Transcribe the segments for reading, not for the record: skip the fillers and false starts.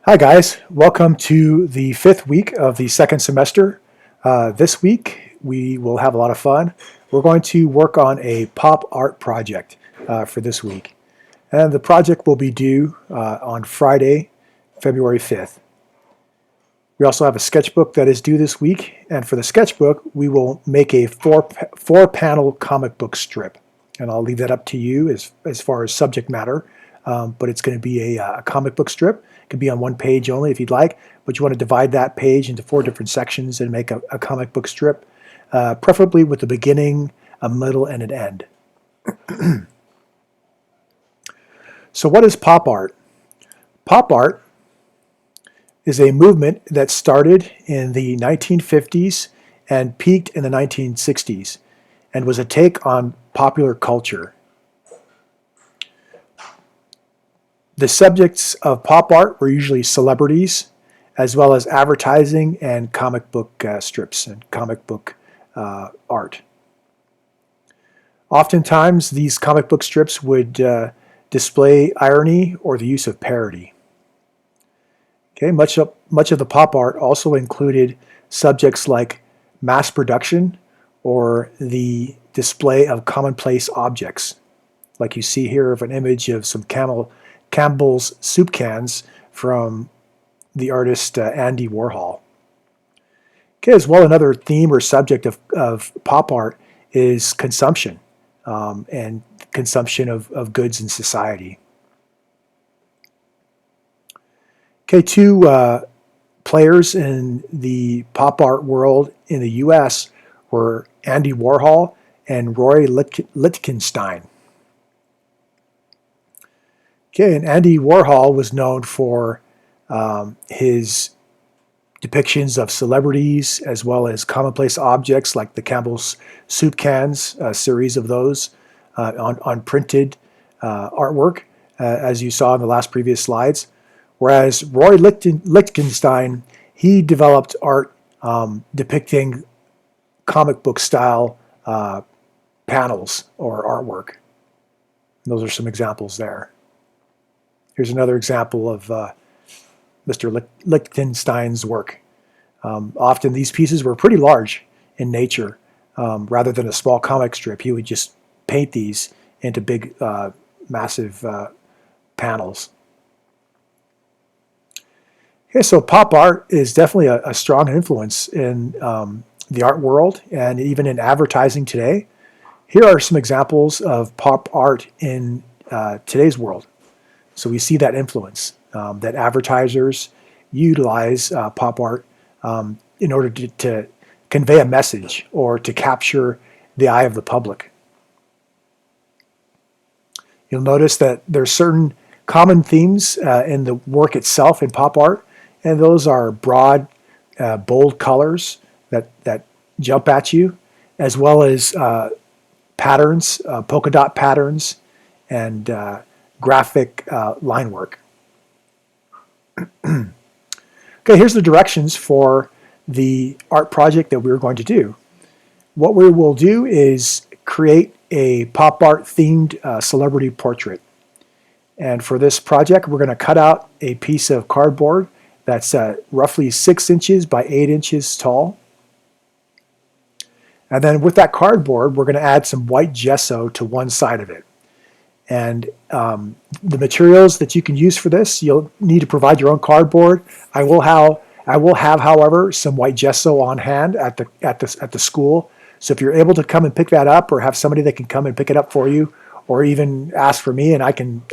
Hi guys, welcome to the fifth week of the second semester. This week we will have a lot of fun. We're going to work on a pop art project for this week. And the project will be due on Friday, February 5th. We also have a sketchbook that is due this week, and for the sketchbook we will make a four panel comic book strip. And I'll leave that up to you as far as subject matter. But it's going to be a comic book strip. It can be on one page only if you'd like, but you want to divide that page into four different sections and make a comic book strip, preferably with a beginning, a middle, and an end. So what is pop art? Pop art is a movement that started in the 1950s and peaked in the 1960s and was a take on popular culture. The subjects of pop art were usually celebrities, as well as advertising and comic book strips and comic book art. Oftentimes, these comic book strips would display irony or the use of parody. Okay, much of the pop art also included subjects like mass production or the display of commonplace objects, like you see here of an image of some Campbell's soup cans from the artist Andy Warhol. Okay, as well, another theme or subject of pop art is consumption and consumption of goods in society. Okay, two players in the pop art world in the US were Andy Warhol and Roy Lichtenstein. Okay, and Andy Warhol was known for his depictions of celebrities as well as commonplace objects like the Campbell's soup cans, a series of those on printed artwork, as you saw in the last previous slides. Whereas Roy Lichtenstein, he developed art depicting comic book style panels or artwork. And those are some examples there. Here's another example of Mr. Lichtenstein's work. Often these pieces were pretty large in nature. Rather than a small comic strip, he would just paint these into big, massive panels. Okay, so pop art is definitely a strong influence in the art world and even in advertising today. Here are some examples of pop art in today's world. So we see that influence, that advertisers utilize pop art in order to convey a message or to capture the eye of the public. You'll notice that there's certain common themes in the work itself in pop art, and those are broad, bold colors that jump at you, as well as patterns, polka dot patterns, and graphic line work. Okay, here's the directions for the art project that we're going to do. What we will do is create a pop art themed celebrity portrait. And for this project, we're going to cut out a piece of cardboard that's roughly 6 inches by 8 inches tall. And then with that cardboard, we're going to add some white gesso to one side of it. And the materials that you can use for this, you'll need to provide your own cardboard. I will have, however, some white gesso on hand at the school. So if you're able to come and pick that up, or have somebody that can come and pick it up for you, or even ask for me and I can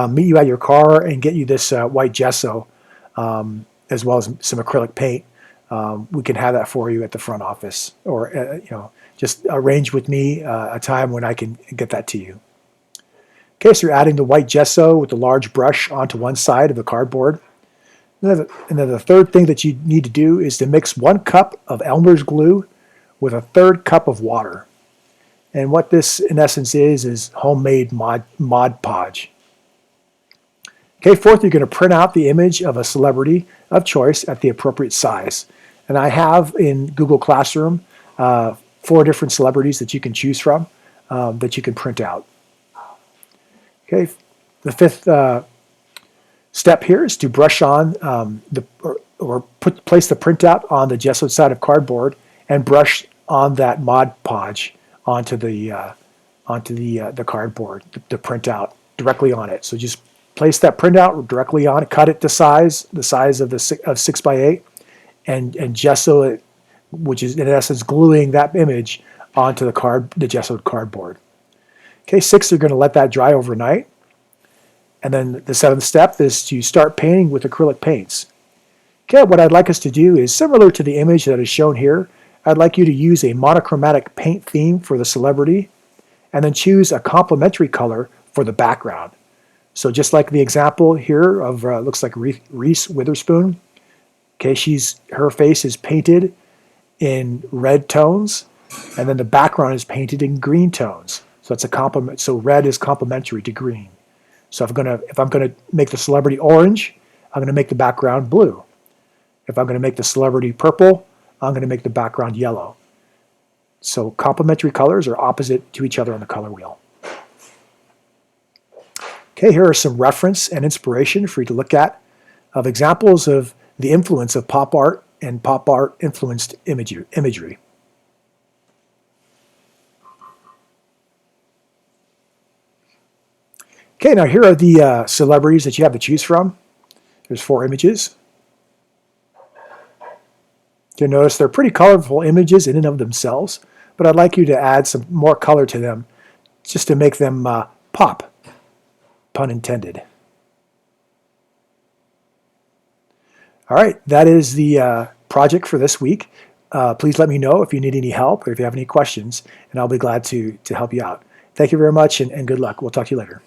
meet you at your car and get you this white gesso, as well as some acrylic paint. We can have that for you at the front office, or just arrange with me a time when I can get that to you. Okay, so you're adding the white gesso with the large brush onto one side of the cardboard. And then the third thing that you need to do is to mix 1 cup of Elmer's glue with a 1/3 cup of water. And what this, in essence, is homemade Mod Podge. Okay, fourth, you're going to print out the image of a celebrity of choice at the appropriate size. And I have in Google Classroom 4 different celebrities that you can choose from that you can print out. Okay, the fifth step here is to brush on place the printout on the gessoed side of cardboard and brush on that Mod Podge onto the cardboard, the printout directly on it. So just place that printout directly on it, cut it to the size of 6x8, and gesso it, which is in essence gluing that image onto the gessoed cardboard. Okay, 6, you're going to let that dry overnight. And then the 7th step is to start painting with acrylic paints. Okay, what I'd like us to do is similar to the image that is shown here. I'd like you to use a monochromatic paint theme for the celebrity, and then choose a complementary color for the background. So just like the example here of looks like Reese Witherspoon. Okay, her face is painted in red tones, and then the background is painted in green tones. So it's a complement. So red is complementary to green. So if I'm gonna make the celebrity orange, I'm gonna make the background blue. If I'm gonna make the celebrity purple, I'm gonna make the background yellow. So complementary colors are opposite to each other on the color wheel. Okay, here are some reference and inspiration for you to look at of examples of the influence of pop art and pop art influenced imagery. Okay, now here are the celebrities that you have to choose from. There's 4 images. You'll notice they're pretty colorful images in and of themselves, but I'd like you to add some more color to them just to make them pop, pun intended. All right, that is the project for this week. Please let me know if you need any help or if you have any questions, and I'll be glad to help you out. Thank you very much, and good luck. We'll talk to you later.